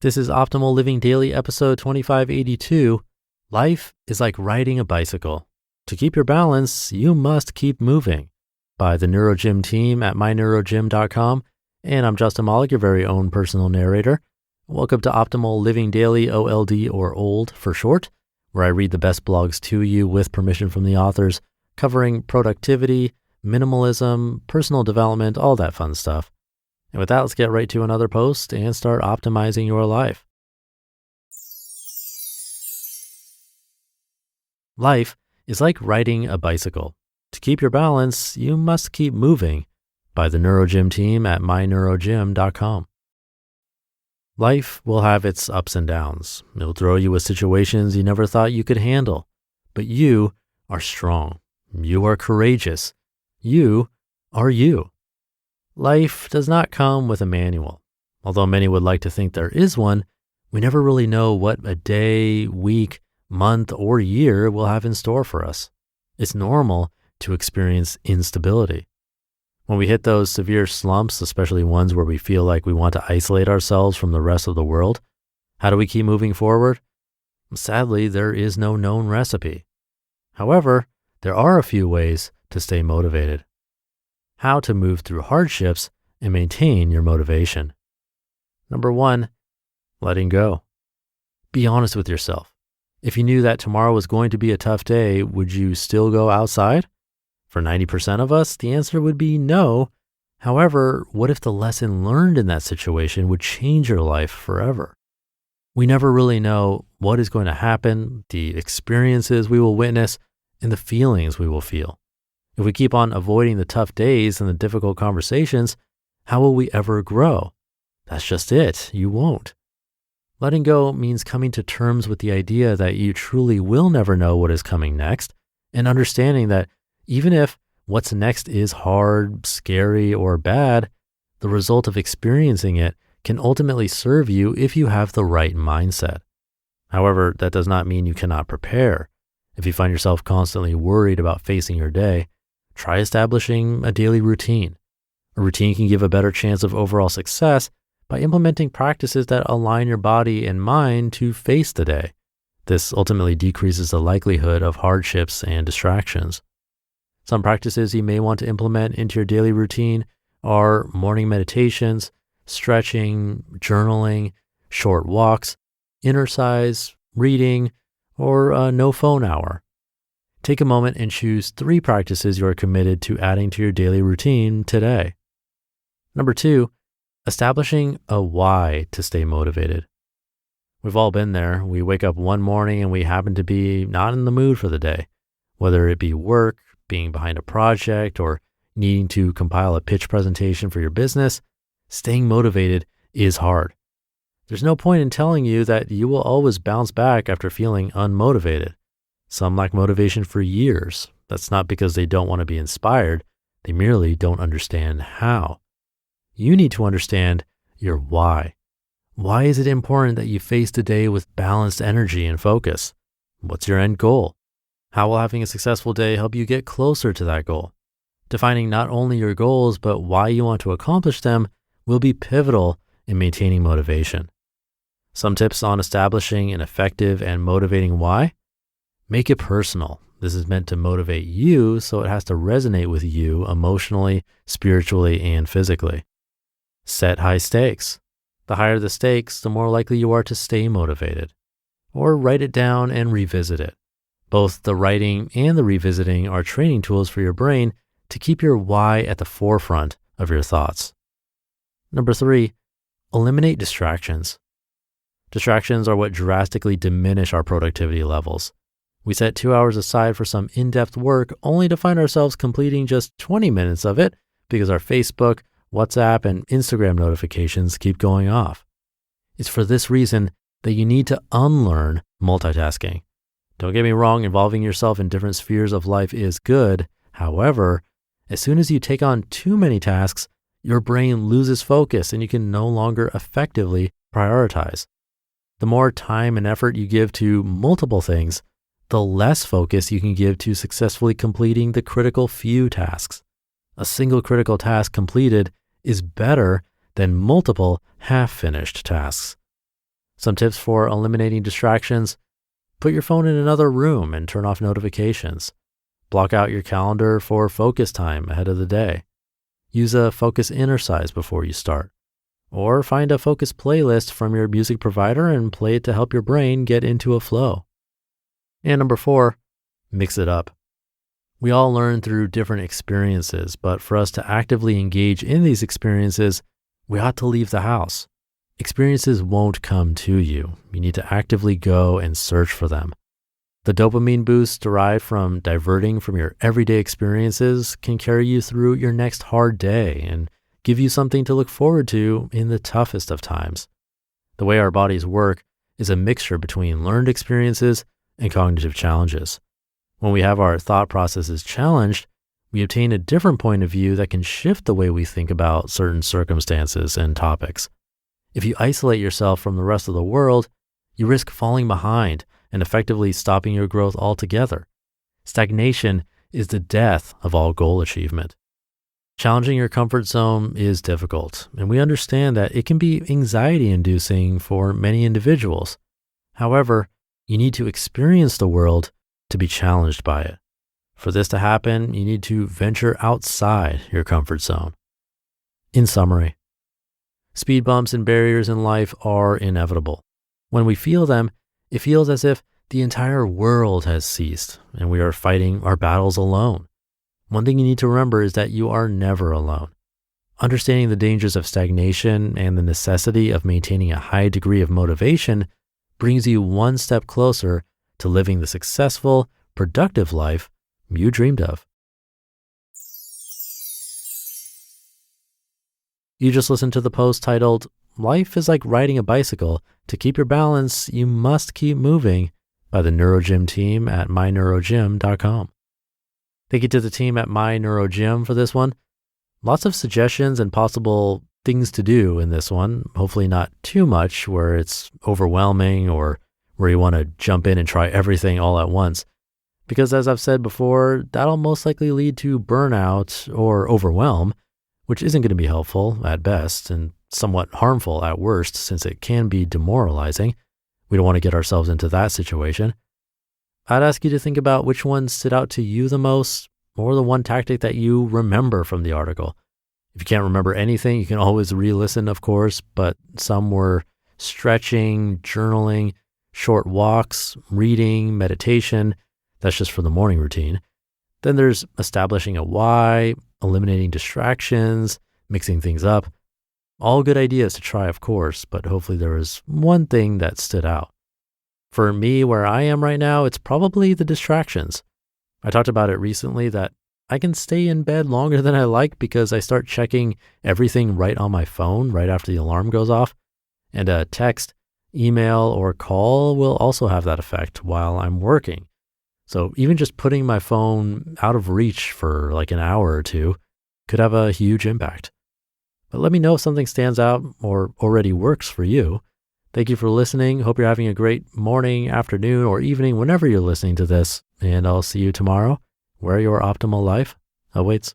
This is Optimal Living Daily, episode 2582. Life is like riding a bicycle. To keep your balance, you must keep moving. By the NeuroGym Team at myneurogym.com. And I'm Justin Malik, your very own personal narrator. Welcome to Optimal Living Daily, OLD or OLD for short, where I read the best blogs to you with permission from the authors, covering productivity, minimalism, personal development, all that fun stuff. And with that, let's get right to another post and start optimizing your life. Life is like riding a bicycle. To keep your balance, you must keep moving. By the NeuroGym Team at myneurogym.com. Life will have its ups and downs. It'll throw you with situations you never thought you could handle. But you are strong. You are courageous. You are you. Life does not come with a manual. Although many would like to think there is one, we never really know what a day, week, month, or year will have in store for us. It's normal to experience instability. When we hit those severe slumps, especially ones where we feel like we want to isolate ourselves from the rest of the world, how do we keep moving forward? Sadly, there is no known recipe. However, there are a few ways to stay motivated. How to move through hardships and maintain your motivation. Number 1, letting go. Be honest with yourself. If you knew that tomorrow was going to be a tough day, would you still go outside? For 90% of us, the answer would be no. However, what if the lesson learned in that situation would change your life forever? We never really know what is going to happen, the experiences we will witness, and the feelings we will feel. If we keep on avoiding the tough days and the difficult conversations, how will we ever grow? That's just it. You won't. Letting go means coming to terms with the idea that you truly will never know what is coming next, and understanding that even if what's next is hard, scary, or bad, the result of experiencing it can ultimately serve you if you have the right mindset. However, that does not mean you cannot prepare. If you find yourself constantly worried about facing your day, try establishing a daily routine. A routine can give a better chance of overall success by implementing practices that align your body and mind to face the day. This ultimately decreases the likelihood of hardships and distractions. Some practices you may want to implement into your daily routine are morning meditations, stretching, journaling, short walks, exercise, reading, or a no phone hour. Take a moment and choose 3 practices you are committed to adding to your daily routine today. Number 2, establishing a why to stay motivated. We've all been there. We wake up one morning and we happen to be not in the mood for the day, whether it be work, being behind a project, or needing to compile a pitch presentation for your business. Staying motivated is hard. There's no point in telling you that you will always bounce back after feeling unmotivated. Some lack motivation for years. That's not because they don't want to be inspired. They merely don't understand how. You need to understand your why. Why is it important that you face the day with balanced energy and focus? What's your end goal? How will having a successful day help you get closer to that goal? Defining not only your goals, but why you want to accomplish them will be pivotal in maintaining motivation. Some tips on establishing an effective and motivating why. Make it personal. This is meant to motivate you, so it has to resonate with you emotionally, spiritually, and physically. Set high stakes. The higher the stakes, the more likely you are to stay motivated. Or write it down and revisit it. Both the writing and the revisiting are training tools for your brain to keep your why at the forefront of your thoughts. Number 3, eliminate distractions. Distractions are what drastically diminish our productivity levels. We set 2 hours aside for some in-depth work only to find ourselves completing just 20 minutes of it because our Facebook, WhatsApp, and Instagram notifications keep going off. It's for this reason that you need to unlearn multitasking. Don't get me wrong, involving yourself in different spheres of life is good. However, as soon as you take on too many tasks, your brain loses focus and you can no longer effectively prioritize. The more time and effort you give to multiple things, the less focus you can give to successfully completing the critical few tasks. A single critical task completed is better than multiple half-finished tasks. Some tips for eliminating distractions: put your phone in another room and turn off notifications. Block out your calendar for focus time ahead of the day. Use a focus exercise before you start. Or find a focus playlist from your music provider and play it to help your brain get into a flow. And number 4, mix it up. We all learn through different experiences, but for us to actively engage in these experiences, we ought to leave the house. Experiences won't come to you. You need to actively go and search for them. The dopamine boost derived from diverting from your everyday experiences can carry you through your next hard day and give you something to look forward to in the toughest of times. The way our bodies work is a mixture between learned experiences and cognitive challenges. When we have our thought processes challenged, we obtain a different point of view that can shift the way we think about certain circumstances and topics. If you isolate yourself from the rest of the world, you risk falling behind and effectively stopping your growth altogether. Stagnation is the death of all goal achievement. Challenging your comfort zone is difficult, and we understand that it can be anxiety-inducing for many individuals. However, you need to experience the world to be challenged by it. For this to happen, you need to venture outside your comfort zone. In summary, speed bumps and barriers in life are inevitable. When we feel them, it feels as if the entire world has ceased and we are fighting our battles alone. One thing you need to remember is that you are never alone. Understanding the dangers of stagnation and the necessity of maintaining a high degree of motivation brings you one step closer to living the successful, productive life you dreamed of. You just listened to the post titled, "Life is like riding a bicycle. To keep your balance, you must keep moving," by the NeuroGym team at myneurogym.com. Thank you to the team at MyNeuroGym for this one. Lots of suggestions and possible things to do in this one. Hopefully not too much where it's overwhelming or where you want to jump in and try everything all at once. Because as I've said before, that'll most likely lead to burnout or overwhelm, which isn't going to be helpful at best and somewhat harmful at worst since it can be demoralizing. We don't want to get ourselves into that situation. I'd ask you to think about which one stood out to you the most, or the one tactic that you remember from the article. If you can't remember anything, you can always re-listen, of course, but some were stretching, journaling, short walks, reading, meditation. That's just for the morning routine. Then there's establishing a why, eliminating distractions, mixing things up. All good ideas to try, of course, but hopefully there was one thing that stood out. For me, where I am right now, it's probably the distractions. I talked about it recently that I can stay in bed longer than I like because I start checking everything right on my phone right after the alarm goes off. And a text, email, or call will also have that effect while I'm working. So even just putting my phone out of reach for like an hour or two could have a huge impact. But let me know if something stands out or already works for you. Thank you for listening. Hope you're having a great morning, afternoon, or evening whenever you're listening to this. And I'll see you tomorrow where your optimal life awaits.